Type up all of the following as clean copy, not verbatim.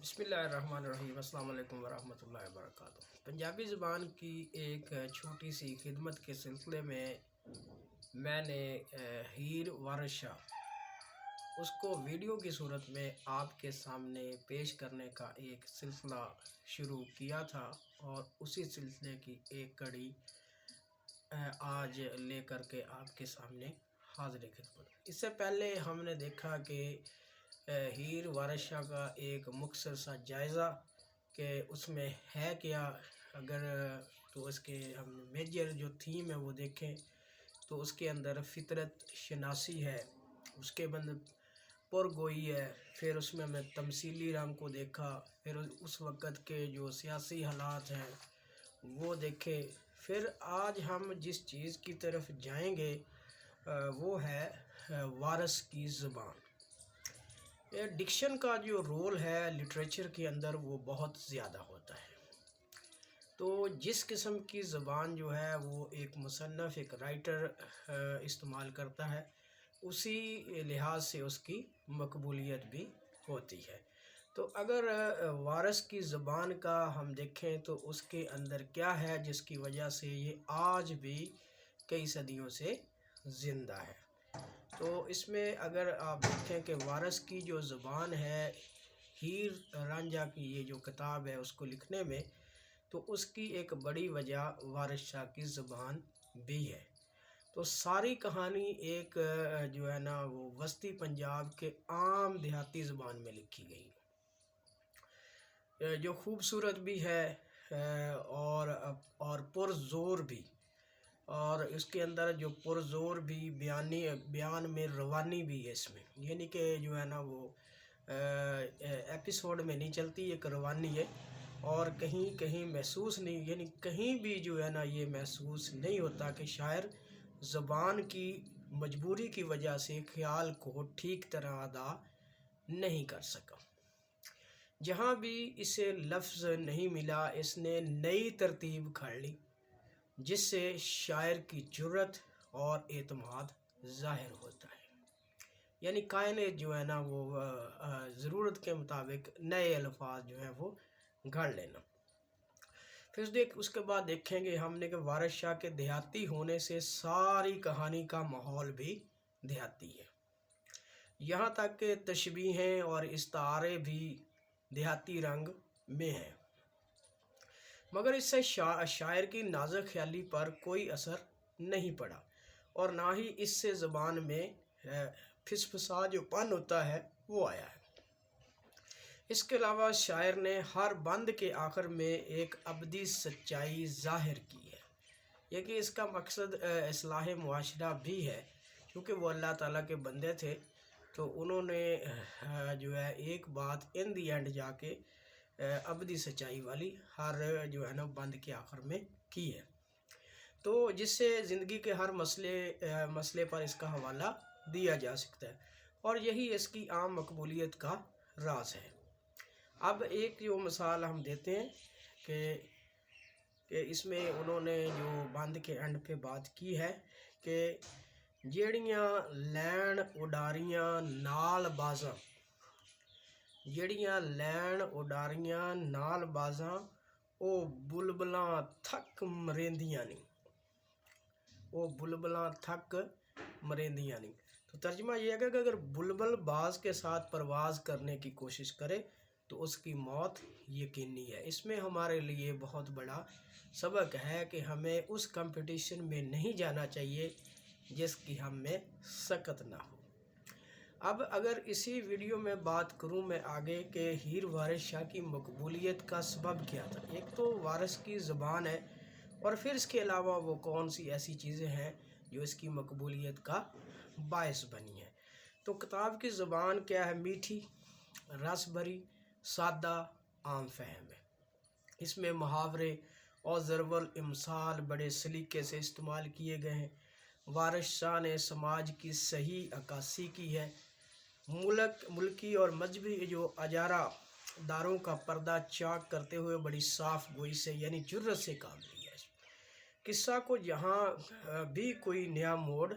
بسم اللہ الرحمن الرحیم۔ السلام علیکم ورحمۃ اللہ وبرکاتہ۔ پنجابی زبان کی ایک چھوٹی سی خدمت کے سلسلے میں نے ہیر وارث شاہ اس کو ویڈیو کی صورت میں آپ کے سامنے پیش کرنے کا ایک سلسلہ شروع کیا تھا، اور اسی سلسلے کی ایک کڑی آج لے کر کے آپ کے سامنے حاضر خدمت۔ اس سے پہلے ہم نے دیکھا کہ ہیر وارث شاہ کا ایک مختصر سا جائزہ کہ اس میں ہے کیا، اگر تو اس کے ہم میجر جو تھیم ہے وہ دیکھیں تو اس کے اندر فطرت شناسی ہے، اس کے بعد پرگوئی ہے، پھر اس میں ہم نے تمثیلی رنگ کو دیکھا، پھر اس وقت کے جو سیاسی حالات ہیں وہ دیکھے، پھر آج ہم جس چیز کی طرف جائیں گے وہ ہے وارث کی زبان۔ ڈکشن کا جو رول ہے لٹریچر کے اندر وہ بہت زیادہ ہوتا ہے، تو جس قسم کی زبان جو ہے وہ ایک مصنف ایک رائٹر استعمال کرتا ہے، اسی لحاظ سے اس کی مقبولیت بھی ہوتی ہے۔ تو اگر وارث کی زبان کا ہم دیکھیں تو اس کے اندر کیا ہے جس کی وجہ سے یہ آج بھی کئی صدیوں سے زندہ ہے۔ تو اس میں اگر آپ دیکھیں کہ وارث کی جو زبان ہے، ہیر رانجھا کی یہ جو کتاب ہے اس کو لکھنے میں، تو اس کی ایک بڑی وجہ وارث شاہ کی زبان بھی ہے۔ تو ساری کہانی ایک جو ہے نا وہ وسطی پنجاب کے عام دیہاتی زبان میں لکھی گئی، جو خوبصورت بھی ہے اور پرزور بھی، اور اس کے اندر جو پرزور بھی بیان میں روانی بھی ہے اس میں، یعنی کہ جو ہے نا وہ ایپیسوڈ میں نہیں چلتی، ایک روانی ہے، اور کہیں کہیں محسوس نہیں، یعنی کہیں بھی جو ہے نا یہ محسوس نہیں ہوتا کہ شاعر زبان کی مجبوری کی وجہ سے خیال کو ٹھیک طرح ادا نہیں کر سکا۔ جہاں بھی اسے لفظ نہیں ملا اس نے نئی ترتیب کھڑ لی، جس سے شاعر کی جرأت اور اعتماد ظاہر ہوتا ہے، یعنی کائنات جو ہے نا وہ ضرورت کے مطابق نئے الفاظ جو ہیں وہ گھڑ لینا۔ پھر اس کے بعد دیکھیں گے ہم نے کہ وارث شاہ کے دیہاتی ہونے سے ساری کہانی کا ماحول بھی دیہاتی ہے، یہاں تک کہ تشبیہیں اور استعارے بھی دیہاتی رنگ میں ہیں، مگر اس سے شاعر کی نازک خیالی پر کوئی اثر نہیں پڑا، اور نہ ہی اس سے زبان میں پھسپھسا جو پن ہوتا ہے وہ آیا ہے۔ اس کے علاوہ شاعر نے ہر بند کے آخر میں ایک ابدی سچائی ظاہر کی ہے، یہ کہ اس کا مقصد اصلاح معاشرہ بھی ہے، کیونکہ وہ اللہ تعالیٰ کے بندے تھے، تو انہوں نے جو ہے ایک بات ان دی اینڈ جا کے ابدی سچائی والی ہر جو ہے نا بند کے آخر میں کی ہے، تو جس سے زندگی کے ہر مسئلے پر اس کا حوالہ دیا جا سکتا ہے، اور یہی اس کی عام مقبولیت کا راز ہے۔ اب ایک جو مثال ہم دیتے ہیں کہ اس میں انہوں نے جو بند کے اینڈ پہ بات کی ہے کہ جیڑیاں لین اڈاریاں نال بازاں، جیڑیاں لین اڈاریاں نال بازاں او بلبلاں تھک مریندیاں نہیں، او بلبلاں تھک مریندیاں نہیں۔ تو ترجمہ یہ ہے کہ اگر بلبل باز کے ساتھ پرواز کرنے کی کوشش کرے تو اس کی موت یقینی ہے۔ اس میں ہمارے لیے بہت بڑا سبق ہے کہ ہمیں اس کمپٹیشن میں نہیں جانا چاہیے جس کی ہم میں سکت نہ ہو۔ اب اگر اسی ویڈیو میں بات کروں میں آگے کہ ہیر وارث شاہ کی مقبولیت کا سبب کیا تھا، ایک تو وارث کی زبان ہے، اور پھر اس کے علاوہ وہ کون سی ایسی چیزیں ہیں جو اس کی مقبولیت کا باعث بنی ہیں۔ تو کتاب کی زبان کیا ہے؟ میٹھی، رس بھری، سادہ، عام فہم ہے۔ اس میں محاورے اور ضرب الامثال بڑے سلیقے سے استعمال کیے گئے ہیں۔ وارث شاہ نے سماج کی صحیح عکاسی کی ہے، ملکی اور مذہبی جو اجارہ داروں کا پردہ چاک کرتے ہوئے بڑی صاف گوئی سے یعنی جرأت سے کام لیا ہے۔ قصہ کو جہاں بھی کوئی نیا موڑ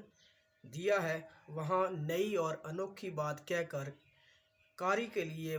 دیا ہے وہاں نئی اور انوکھی بات کہہ کر قاری کے لیے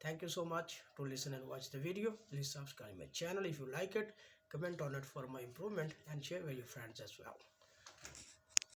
Thank you so much to listen and watch the video. Please subscribe my channel if you like it, comment on it for my improvement and share with your friends as well.